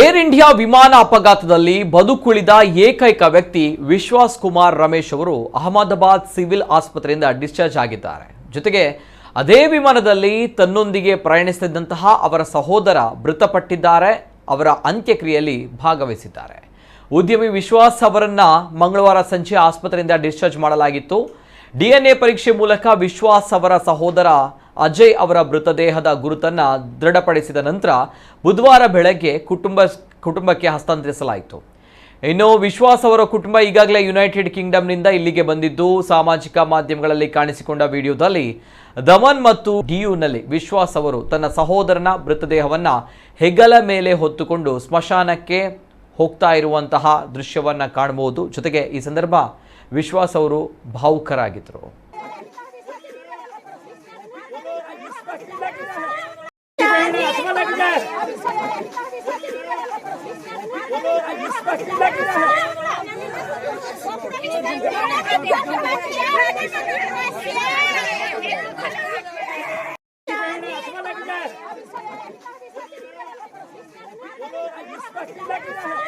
Air India ವಿಮಾನ ಅಪಘಾತದಲ್ಲಿ ಬದುಕುಳಿದ ಏಕೈಕ ವ್ಯಕ್ತಿ ವಿಶ್ವಾಸ್ ಕುಮಾರ್ ರಮೇಶ್ ಅವರು ಅಹಮದಾಬಾದ್ ಸಿವಿಲ್ ಆಸ್ಪತ್ರೆಯಿಂದ ಡಿಸ್ಚಾರ್ಜ್ ಆಗಿದ್ದಾರೆ. ಜೊತೆಗೆ ಅದೇ ವಿಮಾನದಲ್ಲಿ ತನ್ನೊಂದಿಗೆ ಪ್ರಯಾಣಿಸುತ್ತಿದ್ದಂತಹ ಅವರ ಸಹೋದರ ಮೃತಪಟ್ಟಿದ್ದಾರೆ. ಅವರ ಅಂತ್ಯಕ್ರಿಯೆಯಲ್ಲಿ ಭಾಗವಹಿಸಿದ್ದಾರೆ. ಉದ್ಯಮಿ ವಿಶ್ವಾಸ್ ಅವರನ್ನ ಮಂಗಳವಾರ ಸಂಜೆ ಆಸ್ಪತ್ರೆಯಿಂದ ಡಿಸ್ಚಾರ್ಜ್ ಮಾಡಲಾಗಿತ್ತು. DNA ಪರೀಕ್ಷೆ ಮೂಲಕ ವಿಶ್ವಾಸ್ ಅವರ ಸಹೋದರ ಅಜಯ್ ಅವರ ಮೃತದೇಹದ ಗುರುತನ್ನ ದೃಢಪಡಿಸಿದ ನಂತರ ಬುಧವಾರ ಬೆಳಗ್ಗೆ ಕುಟುಂಬಕ್ಕೆ ಹಸ್ತಾಂತರಿಸಲಾಯಿತು. ಇನ್ನು ವಿಶ್ವಾಸ್ ಅವರ ಕುಟುಂಬ ಈಗಾಗಲೇ ಯುನೈಟೆಡ್ ಕಿಂಗ್ಡಮ್ನಿಂದ ಇಲ್ಲಿಗೆ ಬಂದಿದ್ದು, ಸಾಮಾಜಿಕ ಮಾಧ್ಯಮಗಳಲ್ಲಿ ಕಾಣಿಸಿಕೊಂಡ ವಿಡಿಯೋದಲ್ಲಿ ದಮನ್ ಮತ್ತು ಡಿಯುನಲ್ಲಿ ವಿಶ್ವಾಸ್ ಅವರು ತನ್ನ ಸಹೋದರನ ಮೃತದೇಹವನ್ನ ಹೆಗಲ ಮೇಲೆ ಹೊತ್ತುಕೊಂಡು ಸ್ಮಶಾನಕ್ಕೆ ಹೋಗ್ತಾ ಇರುವಂತಹ ದೃಶ್ಯವನ್ನ ಕಾಣಬಹುದು. ಜೊತೆಗೆ ಈ ಸಂದರ್ಭ ವಿಶ್ವಾಸ್ ಅವರು ಭಾವುಕರಾಗಿದ್ದರು. Let's go.